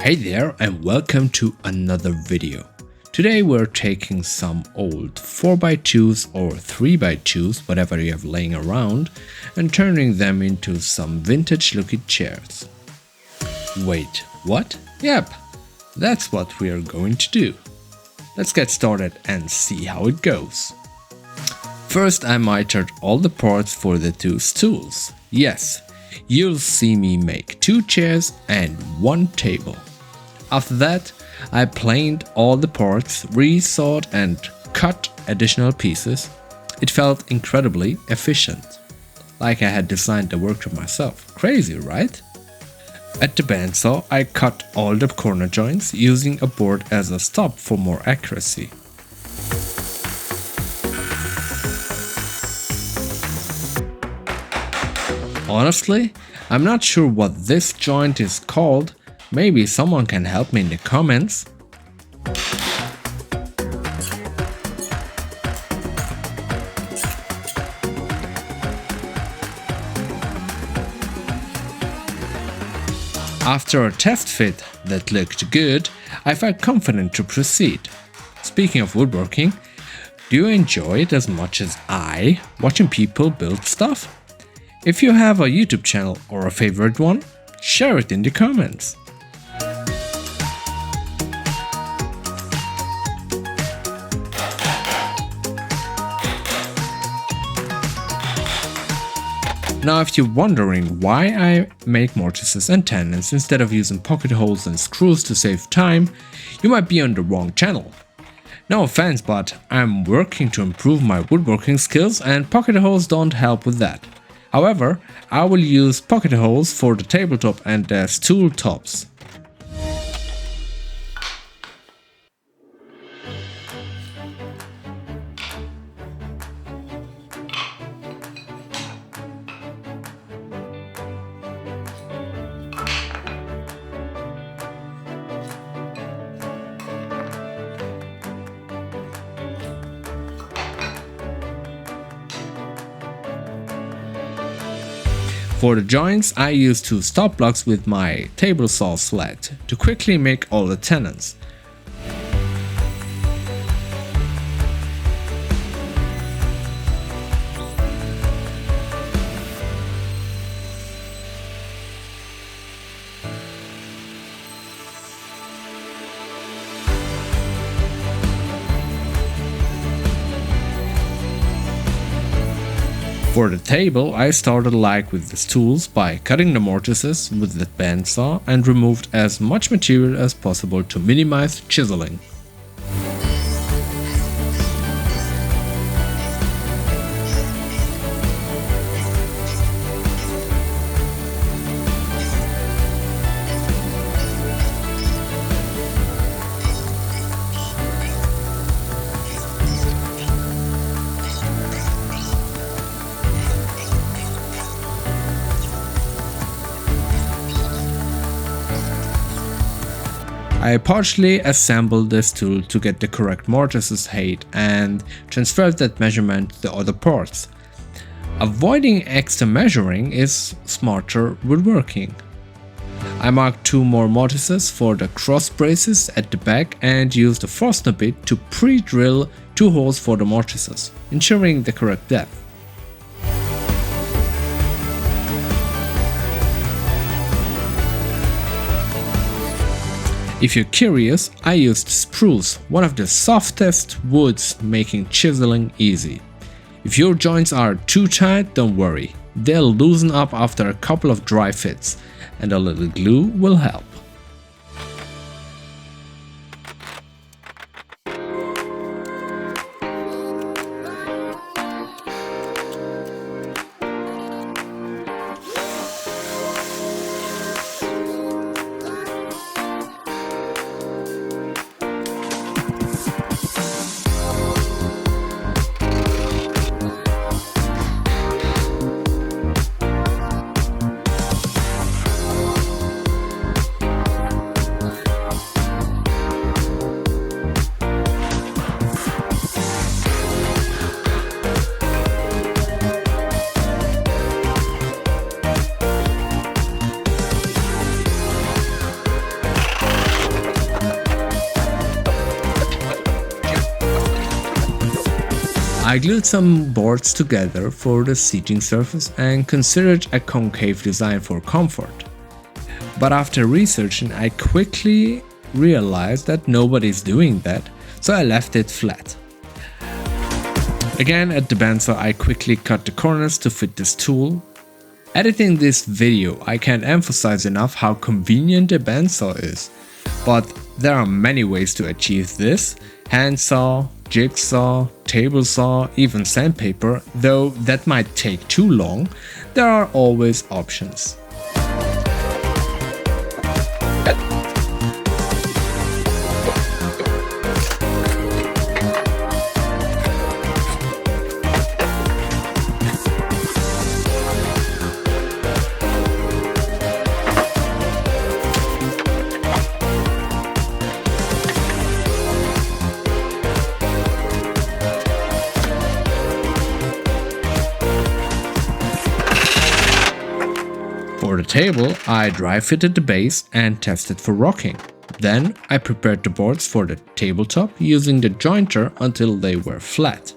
Hey there and welcome to another video. Today we're taking some old 4x2s or 3x2s, whatever you have laying around, and turning them into some vintage looking chairs. Wait, what? Yep, that's what we are going to do. Let's get started and see how it goes. First I mitered all the parts for the two stools. Yes, you'll see me make 2 chairs and 1 table. After that, I planed all the parts, resawed and cut additional pieces. It felt incredibly efficient, like I had designed the workshop myself. Crazy, right? At the bandsaw, I cut all the corner joints using a board as a stop for more accuracy. Honestly, I'm not sure what this joint is called. Maybe someone can help me in the comments. After a test fit that looked good, I felt confident to proceed. Speaking of woodworking, do you enjoy it as much as I, watching people build stuff? If you have a YouTube channel or a favorite one, share it in the comments. Now if you're wondering why I make mortises and tenons instead of using pocket holes and screws to save time, you might be on the wrong channel. No offense, but I'm working to improve my woodworking skills and pocket holes don't help with that. However, I will use pocket holes for the tabletop and the stool tops. For the joints, I used 2 stop blocks with my table saw sled to quickly make all the tenons. For the table, I started like with the stools by cutting the mortises with the bandsaw and removed as much material as possible to minimize chiseling. I partially assembled this tool to get the correct mortises height and transferred that measurement to the other parts. Avoiding extra measuring is smarter woodworking. I marked 2 more mortises for the cross braces at the back and used a Forstner bit to pre-drill 2 holes for the mortises, ensuring the correct depth. If you're curious, I used Spruce, one of the softest woods, making chiseling easy. If your joints are too tight, don't worry, they'll loosen up after a couple of dry fits, and a little glue will help. I glued some boards together for the seating surface and considered a concave design for comfort. But after researching, I quickly realized that nobody's doing that, so I left it flat. Again, at the bandsaw, I quickly cut the corners to fit this tool. Editing this video, I can't emphasize enough how convenient the bandsaw is. But there are many ways to achieve this: handsaw, jigsaw, table saw, even sandpaper. Though that might take too long, there are always options. For the table, I dry fitted the base and tested for rocking. Then I prepared the boards for the tabletop using the jointer until they were flat.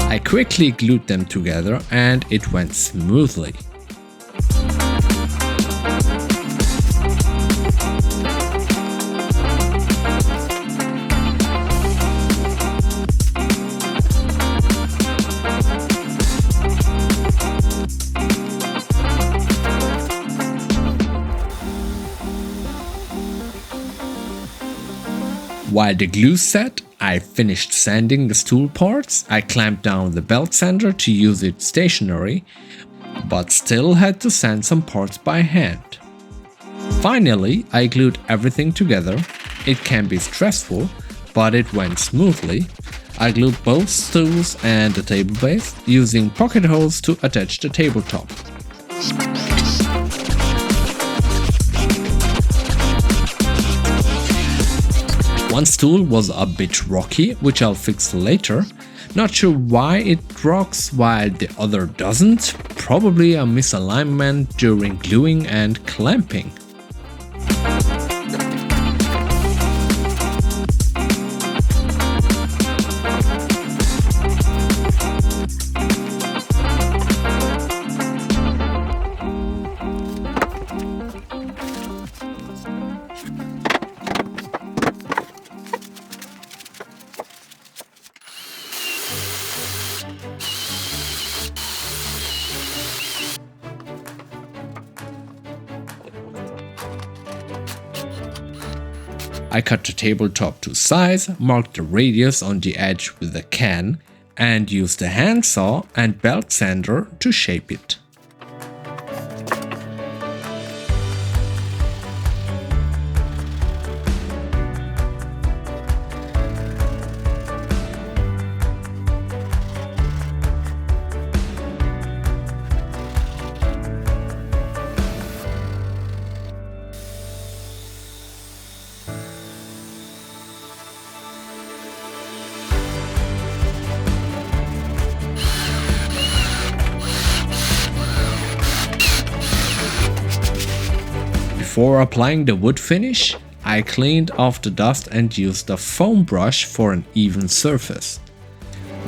I quickly glued them together and it went smoothly. While the glue set, I finished sanding the stool parts. I clamped down the belt sander to use it stationary, but still had to sand some parts by hand. Finally, I glued everything together. It can be stressful, but it went smoothly. I glued both stools and the table base, using pocket holes to attach the tabletop. One stool was a bit rocky, which I'll fix later. Not sure why it rocks while the other doesn't. Probably a misalignment during gluing and clamping. I cut the tabletop to size, marked the radius on the edge with a can, and used the handsaw and belt sander to shape it. Before applying the wood finish, I cleaned off the dust and used a foam brush for an even surface.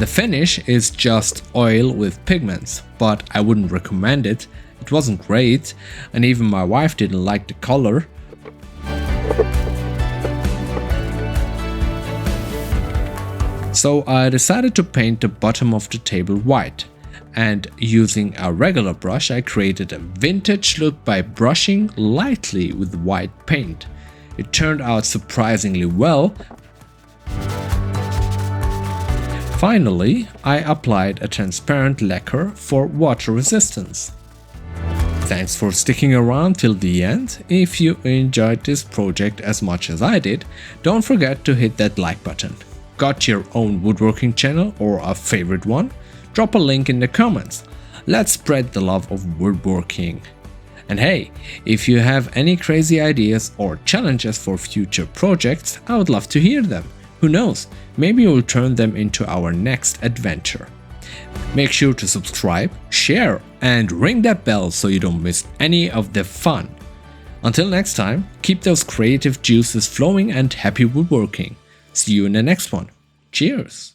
The finish is just oil with pigments, but I wouldn't recommend it. It wasn't great, and even my wife didn't like the color. So I decided to paint the bottom of the table white. And using a regular brush, I created a vintage look by brushing lightly with white paint. It turned out surprisingly well. Finally, I applied a transparent lacquer for water resistance. Thanks for sticking around till the end. If you enjoyed this project as much as I did, don't forget to hit that like button. Got your own woodworking channel or a favorite one? Drop a link in the comments. Let's spread the love of woodworking. And hey, if you have any crazy ideas or challenges for future projects, I would love to hear them. Who knows, maybe we'll turn them into our next adventure. Make sure to subscribe, share, and ring that bell so you don't miss any of the fun. Until next time, keep those creative juices flowing and happy woodworking. See you in the next one. Cheers!